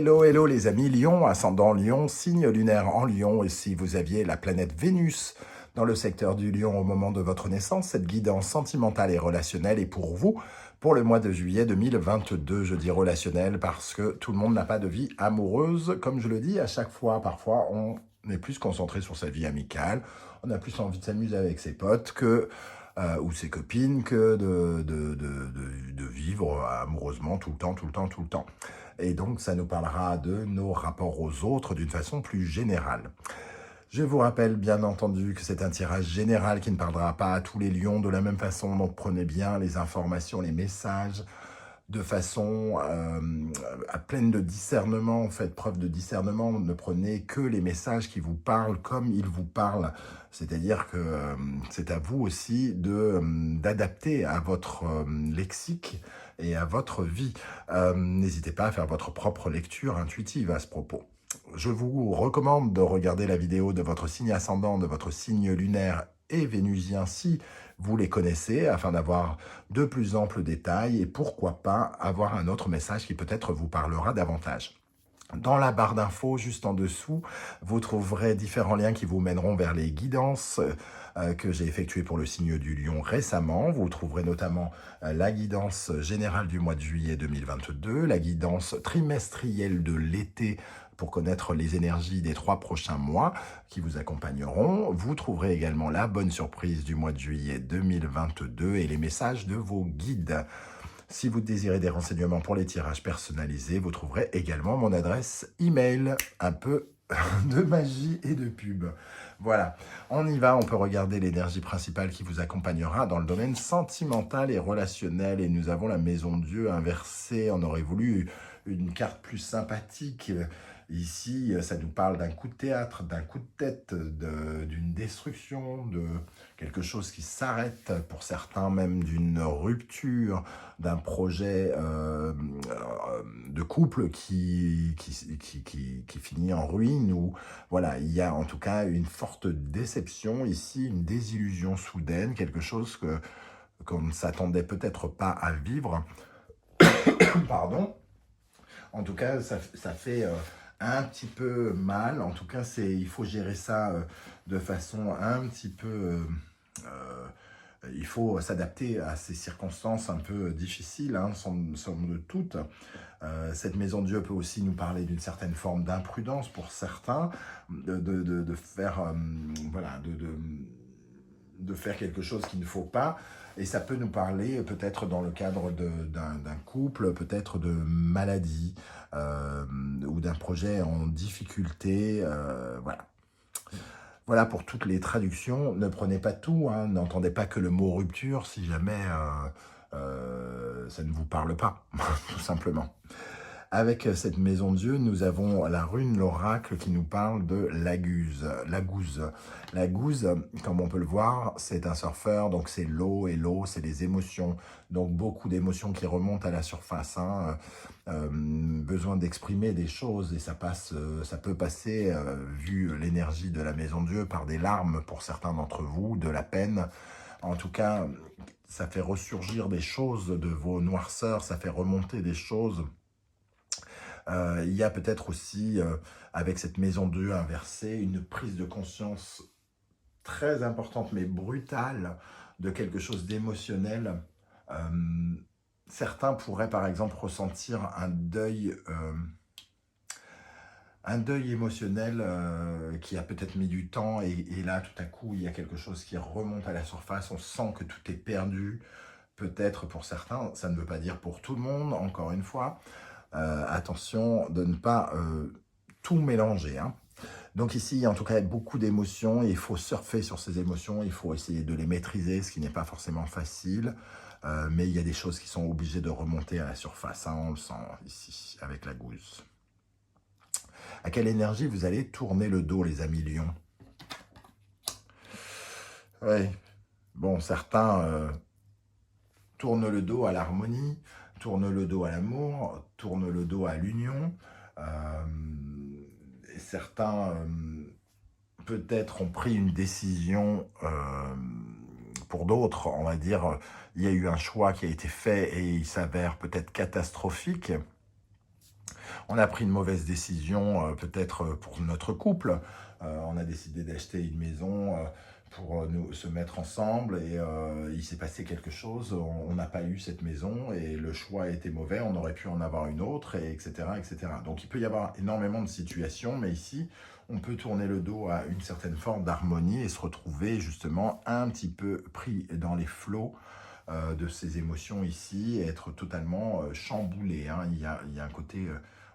Hello, hello les amis, Lion, ascendant Lion, signe lunaire en Lion, et si vous aviez la planète Vénus dans le secteur du Lion au moment de votre naissance, cette guidance sentimentale et relationnelle est pour vous pour le mois de juillet 2022. Je dis relationnel parce que tout le monde n'a pas de vie amoureuse, comme je le dis à chaque fois. Parfois, on est plus concentré sur sa vie amicale, on a plus envie de s'amuser avec ses potes que ou ses copines que de vivre amoureusement tout le temps, tout le temps, tout le temps. Et donc, ça nous parlera de nos rapports aux autres d'une façon plus générale. Je vous rappelle bien entendu que c'est un tirage général qui ne parlera pas à tous les lions de la même façon, donc prenez bien les informations, les messages de façon pleine de discernement, faites preuve de discernement, ne prenez que les messages qui vous parlent comme ils vous parlent, c'est-à-dire que c'est à vous aussi d'adapter à votre lexique et à votre vie. N'hésitez pas à faire votre propre lecture intuitive à ce propos. Je vous recommande de regarder la vidéo de votre signe ascendant, de votre signe lunaire et vénusien si vous les connaissez, afin d'avoir de plus amples détails et pourquoi pas avoir un autre message qui peut-être vous parlera davantage. Dans la barre d'infos, juste en dessous, vous trouverez différents liens qui vous mèneront vers les guidances que j'ai effectuées pour le signe du Lion récemment. Vous trouverez notamment la guidance générale du mois de juillet 2022, la guidance trimestrielle de l'été pour connaître les énergies des 3 prochains mois qui vous accompagneront. Vous trouverez également la bonne surprise du mois de juillet 2022 et les messages de vos guides. Si vous désirez des renseignements pour les tirages personnalisés, vous trouverez également mon adresse email. Un peu de magie et de pub. Voilà, on y va, on peut regarder l'énergie principale qui vous accompagnera dans le domaine sentimental et relationnel. Et nous avons la maison de Dieu inversée. On aurait voulu une carte plus sympathique. Ici, ça nous parle d'un coup de théâtre, d'un coup de tête, d'une destruction, de quelque chose qui s'arrête, pour certains même d'une rupture, d'un projet de couple qui finit en ruine. Ou voilà, il y a en tout cas une forte déception ici, une désillusion soudaine, quelque chose qu'on ne s'attendait peut-être pas à vivre. Pardon. En tout cas, ça fait un petit peu mal. En tout cas, il faut gérer ça de façon un petit peu... il faut s'adapter à ces circonstances un peu difficiles, hein, somme toute. Cette maison de Dieu peut aussi nous parler d'une certaine forme d'imprudence pour certains, de faire, voilà, de faire quelque chose qu'il ne faut pas. Et ça peut nous parler peut-être dans le cadre d'un couple, peut-être de maladie ou d'un projet en difficulté. Voilà. Voilà pour toutes les traductions. Ne prenez pas tout, hein, n'entendez pas que le mot rupture si jamais ça ne vous parle pas, tout simplement. Avec cette maison de Dieu, nous avons la rune, l'oracle qui nous parle de la gouze. La gouze, comme on peut le voir, c'est un surfeur, donc c'est l'eau, et l'eau, c'est les émotions. Donc beaucoup d'émotions qui remontent à la surface. Hein. Besoin d'exprimer des choses, et ça peut passer, vu l'énergie de la maison de Dieu, par des larmes pour certains d'entre vous, de la peine. En tout cas, ça fait ressurgir des choses de vos noirceurs, ça fait remonter des choses. Il y a peut-être aussi, avec cette maison de Dieu inversée, une prise de conscience très importante, mais brutale, de quelque chose d'émotionnel. Certains pourraient, par exemple, ressentir un deuil émotionnel qui a peut-être mis du temps, et là, tout à coup, il y a quelque chose qui remonte à la surface, on sent que tout est perdu, peut-être pour certains, ça ne veut pas dire pour tout le monde, encore une fois. Attention de ne pas tout mélanger. Hein. Donc ici, en tout cas, il y a beaucoup d'émotions et il faut surfer sur ces émotions, il faut essayer de les maîtriser, ce qui n'est pas forcément facile, mais il y a des choses qui sont obligées de remonter à la surface. Hein, on le sent ici, avec la gousse. À quelle énergie vous allez tourner le dos, les amis lions? Oui, bon, certains tournent le dos à l'harmonie, tourne le dos à l'amour, tourne le dos à l'union. Et certains, peut-être, ont pris une décision. Pour d'autres, on va dire, il y a eu un choix qui a été fait et il s'avère peut-être catastrophique. On a pris une mauvaise décision, peut-être pour notre couple. On a décidé d'acheter une maison pour nous se mettre ensemble et il s'est passé quelque chose. On n'a pas eu cette maison et le choix était mauvais. On aurait pu en avoir une autre, et etc., etc. Donc il peut y avoir énormément de situations, mais ici, on peut tourner le dos à une certaine forme d'harmonie et se retrouver justement un petit peu pris dans les flots de ces émotions ici et être totalement chamboulé. Hein. Il y a un côté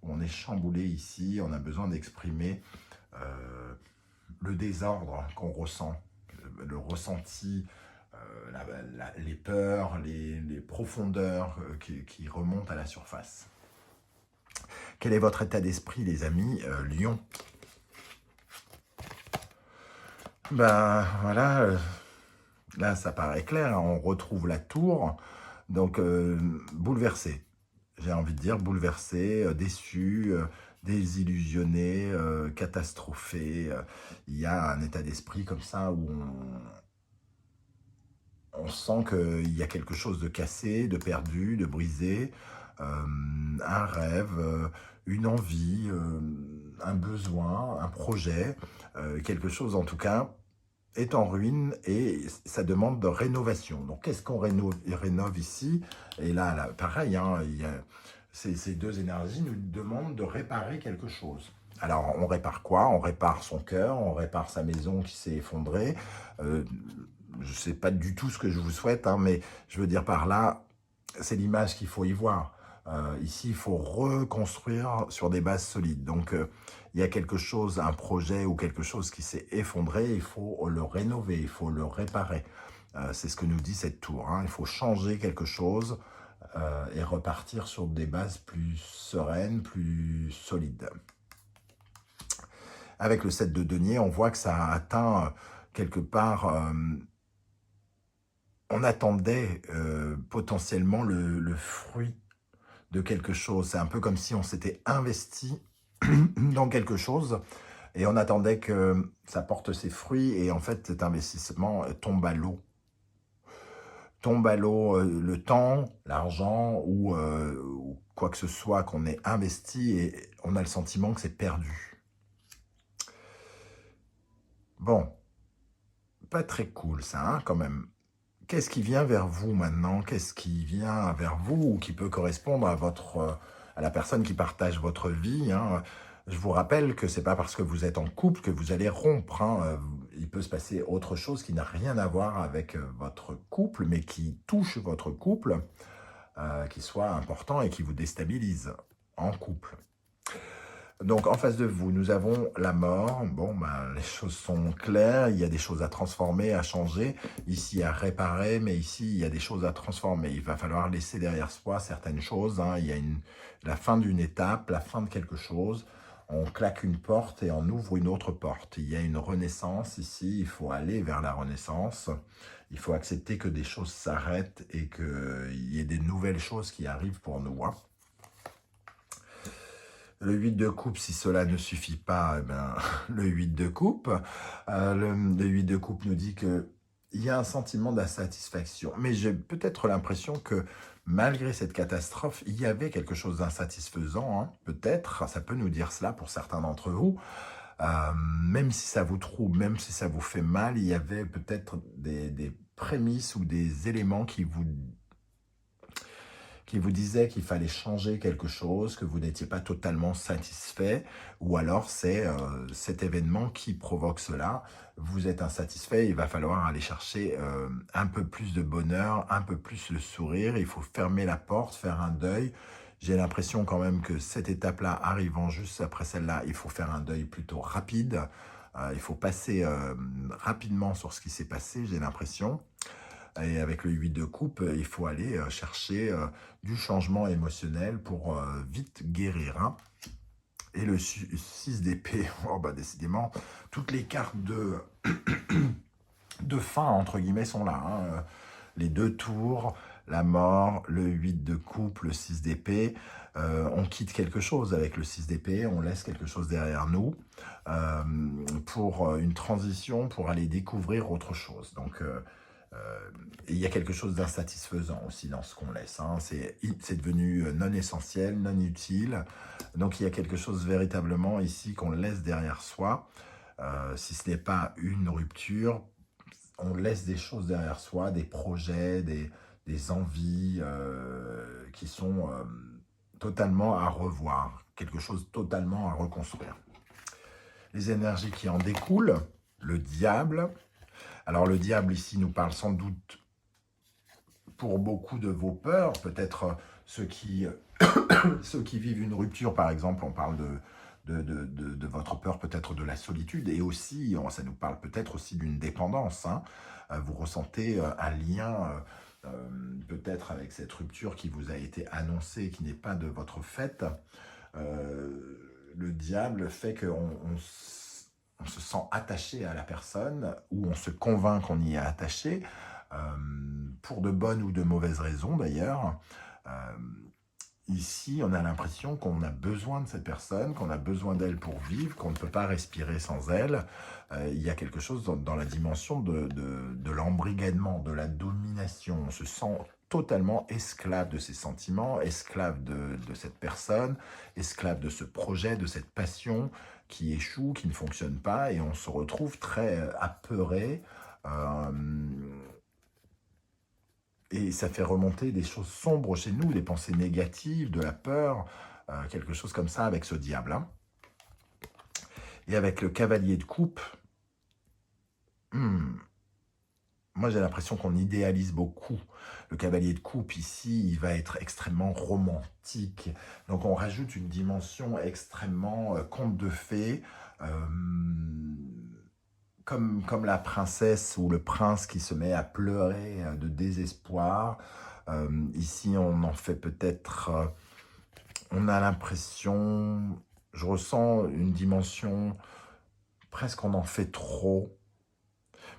où on est chamboulé ici, on a besoin d'exprimer le désordre qu'on ressent, le ressenti, les peurs, les profondeurs qui remontent à la surface. Quel est votre état d'esprit, les amis Lion. Ben voilà, là ça paraît clair, hein, on retrouve la tour, donc bouleversé. J'ai envie de dire bouleversé, déçu, désillusionné, catastrophé. Il y a un état d'esprit comme ça où on sent qu'il y a quelque chose de cassé, de perdu, de brisé, un rêve, une envie, un besoin, un projet, quelque chose en tout cas est en ruine et ça demande de rénovation. Donc qu'est-ce qu'on rénove ici? Et là pareil, hein, ces deux énergies nous demandent de réparer quelque chose. Alors on répare quoi? On répare son cœur, on répare sa maison qui s'est effondrée. Je ne sais pas du tout ce que je vous souhaite, hein, mais je veux dire par là, c'est l'image qu'il faut y voir. Ici, il faut reconstruire sur des bases solides. Donc, il y a quelque chose, un projet ou quelque chose qui s'est effondré, il faut le rénover, il faut le réparer. C'est ce que nous dit cette tour. Hein. Il faut changer quelque chose et repartir sur des bases plus sereines, plus solides. Avec le 7 de denier, on voit que ça a atteint quelque part... on attendait potentiellement le fruit de quelque chose. C'est un peu comme si on s'était investi dans quelque chose et on attendait que ça porte ses fruits et en fait cet investissement tombe à l'eau. Tombe à l'eau le temps, l'argent ou quoi que ce soit qu'on ait investi et on a le sentiment que c'est perdu. Bon, pas très cool ça hein, quand même. Qu'est-ce qui vient vers vous maintenant? Qu'est-ce qui vient vers vous ou qui peut correspondre à à la personne qui partage votre vie hein? Je vous rappelle que c'est pas parce que vous êtes en couple que vous allez rompre. Hein. Il peut se passer autre chose qui n'a rien à voir avec votre couple, mais qui touche votre couple, qui soit important et qui vous déstabilise en couple. Donc, en face de vous, nous avons la mort. Bon, ben, les choses sont claires. Il y a des choses à transformer, à changer. Ici, à réparer. Mais ici, il y a des choses à transformer. Il va falloir laisser derrière soi certaines choses. Hein. Il y a la fin d'une étape, la fin de quelque chose. On claque une porte et on ouvre une autre porte. Il y a une renaissance ici. Il faut aller vers la renaissance. Il faut accepter que des choses s'arrêtent et qu'il y ait des nouvelles choses qui arrivent pour nous. Hein. Le 8 de coupe, si cela ne suffit pas, eh ben, le 8 de coupe. Le 8 de coupe nous dit qu'il y a un sentiment d'insatisfaction. Mais j'ai peut-être l'impression que malgré cette catastrophe, il y avait quelque chose d'insatisfaisant. Hein. Peut-être, ça peut nous dire cela pour certains d'entre vous. Même si ça vous trouble, même si ça vous fait mal, il y avait peut-être des prémices ou des éléments qui vous disait qu'il fallait changer quelque chose, que vous n'étiez pas totalement satisfait, ou alors c'est cet événement qui provoque cela. Vous êtes insatisfait, il va falloir aller chercher un peu plus de bonheur, un peu plus le sourire, il faut fermer la porte, faire un deuil. J'ai l'impression quand même que cette étape-là, arrivant juste après celle-là, il faut faire un deuil plutôt rapide. Il faut passer rapidement sur ce qui s'est passé, j'ai l'impression. Et avec le 8 de coupe, il faut aller chercher du changement émotionnel pour vite guérir. Hein. Et le 6 d'épée, oh bah décidément, toutes les cartes de fin, entre guillemets, sont là. Hein. Les deux tours, la mort, le 8 de coupe, le 6 d'épée. On quitte quelque chose avec le 6 d'épée, on laisse quelque chose derrière nous pour une transition, pour aller découvrir autre chose. Donc, Et il y a quelque chose d'insatisfaisant aussi dans ce qu'on laisse. Hein. C'est devenu non essentiel, non utile. Donc il y a quelque chose véritablement ici qu'on laisse derrière soi. Si ce n'est pas une rupture, on laisse des choses derrière soi, des projets, des envies qui sont totalement à revoir, quelque chose totalement à reconstruire. Les énergies qui en découlent, le diable. Alors le diable ici nous parle sans doute pour beaucoup de vos peurs, peut-être ceux qui vivent une rupture par exemple, on parle de votre peur, peut-être de la solitude, et aussi, ça nous parle peut-être aussi d'une dépendance. Hein. Vous ressentez un lien peut-être avec cette rupture qui vous a été annoncée, qui n'est pas de votre fait. Le diable fait qu'on se sent attaché à la personne, ou on se convainc qu'on y est attaché, pour de bonnes ou de mauvaises raisons d'ailleurs. Ici, on a l'impression qu'on a besoin de cette personne, qu'on a besoin d'elle pour vivre, qu'on ne peut pas respirer sans elle. Il y a quelque chose dans la dimension de l'embrigadement, de la domination. On se sent totalement esclave de ses sentiments, esclave de cette personne, esclave de ce projet, de cette passion qui échoue, qui ne fonctionne pas, et on se retrouve très apeuré. Et ça fait remonter des choses sombres chez nous, des pensées négatives, de la peur, quelque chose comme ça avec ce diable. Hein. Et avec le cavalier de coupe, moi j'ai l'impression qu'on idéalise beaucoup. Le cavalier de coupe ici, il va être extrêmement romantique. Donc on rajoute une dimension extrêmement conte de fées, comme la princesse ou le prince qui se met à pleurer de désespoir. Ici, on en fait peut-être... on a l'impression... Je ressens une dimension... Presque on en fait trop.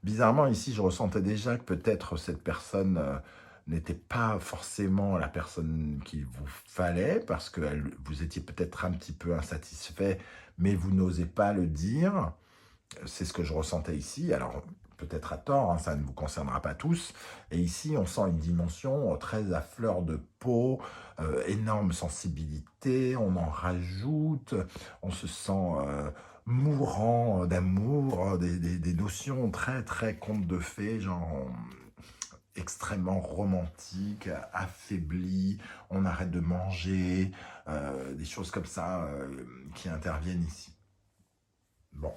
Bizarrement, ici, je ressentais déjà que peut-être cette personne n'était pas forcément la personne qu'il vous fallait, parce que vous étiez peut-être un petit peu insatisfait, mais vous n'osez pas le dire. C'est ce que je ressentais ici, alors peut-être à tort, hein, ça ne vous concernera pas tous. Et ici, on sent une dimension très à fleur de peau, énorme sensibilité, on en rajoute, on se sent mourant d'amour, des notions très très contes de fées, genre extrêmement romantique, affaibli, on arrête de manger, des choses comme ça qui interviennent ici. Bon.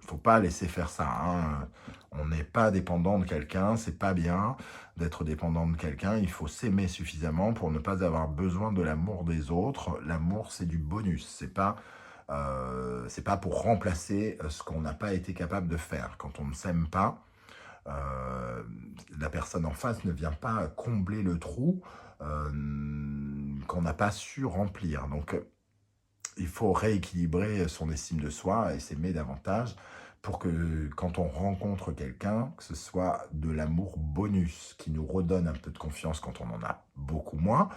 Faut pas laisser faire ça. Hein. On n'est pas dépendant de quelqu'un, c'est pas bien d'être dépendant de quelqu'un. Il faut s'aimer suffisamment pour ne pas avoir besoin de l'amour des autres. L'amour, c'est du bonus. C'est pas pour remplacer ce qu'on n'a pas été capable de faire. Quand on ne s'aime pas, la personne en face ne vient pas combler le trou qu'on n'a pas su remplir. Donc, il faut rééquilibrer son estime de soi et s'aimer davantage pour que quand on rencontre quelqu'un, que ce soit de l'amour bonus qui nous redonne un peu de confiance quand on en a beaucoup moins,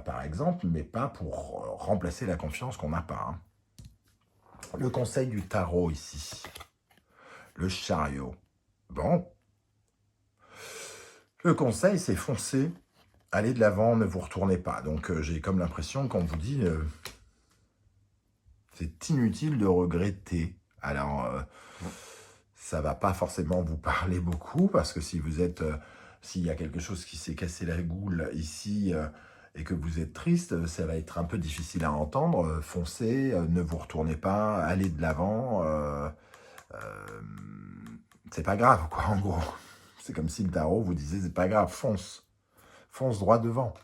par exemple, mais pas pour remplacer la confiance qu'on n'a pas. Hein. Le conseil du tarot ici, le chariot. Bon, le conseil c'est foncer, allez de l'avant, ne vous retournez pas. Donc j'ai comme l'impression qu'on vous dit... c'est inutile de regretter. Alors, ça va pas forcément vous parler beaucoup, parce que si vous êtes, s'il y a quelque chose qui s'est cassé la goule ici, et que vous êtes triste, ça va être un peu difficile à entendre. Foncez, ne vous retournez pas, allez de l'avant. C'est pas grave, quoi, en gros. C'est comme si le tarot vous disait, c'est pas grave, fonce. Fonce droit devant.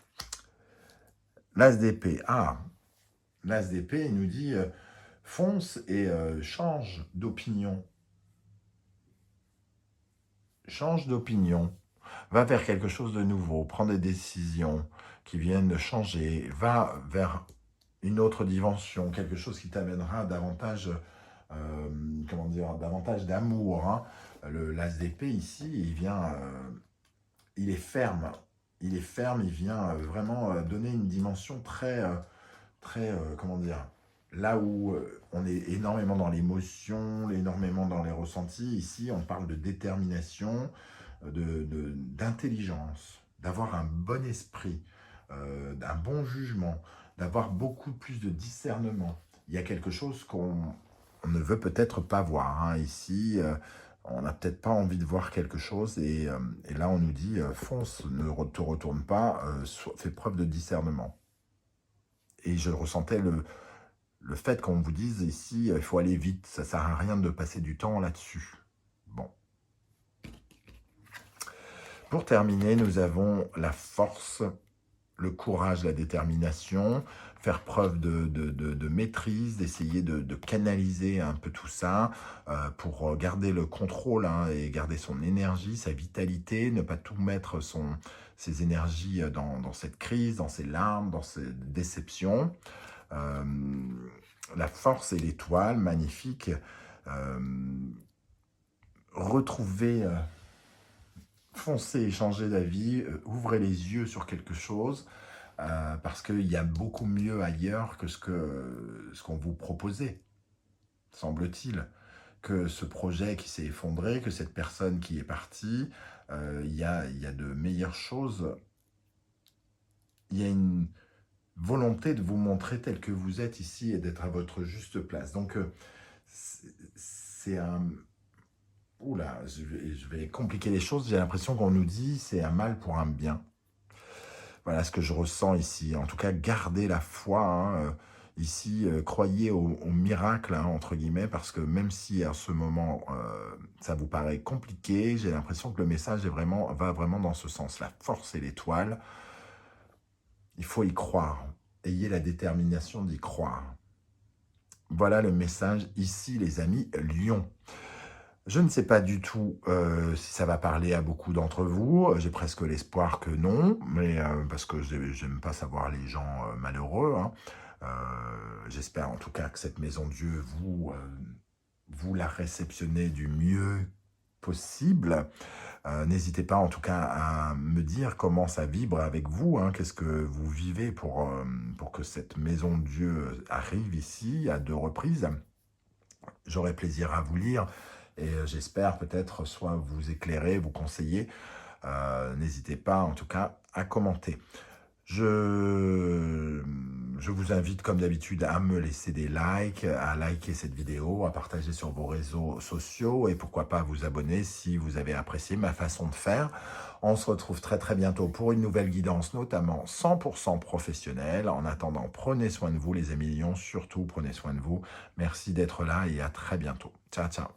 L'as d'épée. Ah, l'as d'épée, il nous dit... fonce et change d'opinion. Change d'opinion. Va vers quelque chose de nouveau. Prends des décisions qui viennent de changer. Va vers une autre dimension. Quelque chose qui t'amènera davantage, davantage d'amour. Hein. L'as d'épée ici, il vient... il est ferme. Il est ferme, il vient vraiment donner une dimension très... là où on est énormément dans l'émotion, énormément dans les ressentis, ici on parle de détermination, d'intelligence, d'avoir un bon esprit, un bon jugement, d'avoir beaucoup plus de discernement. Il y a quelque chose qu'on ne veut peut-être pas voir, hein. Ici, on n'a peut-être pas envie de voir quelque chose et là on nous dit fonce, ne te retourne pas, fais preuve de discernement. Et je ressentais le fait qu'on vous dise ici, il faut aller vite, ça ne sert à rien de passer du temps là-dessus. Bon. Pour terminer, nous avons la force, le courage, la détermination, faire preuve de maîtrise, d'essayer de canaliser un peu tout ça pour garder le contrôle, hein, et garder son énergie, sa vitalité, ne pas tout mettre ses énergies dans cette crise, dans ses larmes, dans ses déceptions. La force et l'étoile, magnifique. Retrouver... foncez, changez d'avis, ouvrez les yeux sur quelque chose, parce qu'il y a beaucoup mieux ailleurs que ce qu'on vous proposait, semble-t-il, que ce projet qui s'est effondré, que cette personne qui est partie, il y a de meilleures choses. Il y a une volonté de vous montrer tel que vous êtes ici et d'être à votre juste place. Donc, c'est un... Oula, je vais compliquer les choses. J'ai l'impression qu'on nous dit c'est un mal pour un bien. Voilà ce que je ressens ici. En tout cas, gardez la foi. Hein, ici, croyez au miracle, hein, entre guillemets, parce que même si à ce moment, ça vous paraît compliqué, j'ai l'impression que le message va vraiment dans ce sens. La force et l'étoile, il faut y croire. Ayez la détermination d'y croire. Voilà le message ici, les amis Lion. Je ne sais pas du tout si ça va parler à beaucoup d'entre vous. J'ai presque l'espoir que non, mais parce que j'aime pas savoir les gens malheureux, hein. J'espère en tout cas que cette maison de Dieu, vous la réceptionnez du mieux possible. N'hésitez pas en tout cas à me dire comment ça vibre avec vous, hein. Qu'est-ce que vous vivez pour que cette maison de Dieu arrive ici à 2 reprises. J'aurai plaisir à vous lire. Et j'espère peut-être soit vous éclairer, vous conseiller. N'hésitez pas en tout cas à commenter. Je vous invite comme d'habitude à me laisser des likes, à liker cette vidéo, à partager sur vos réseaux sociaux et pourquoi pas vous abonner si vous avez apprécié ma façon de faire. On se retrouve très très bientôt pour une nouvelle guidance, notamment 100% professionnelle. En attendant, prenez soin de vous les amis lions, surtout prenez soin de vous. Merci d'être là et à très bientôt. Ciao, ciao.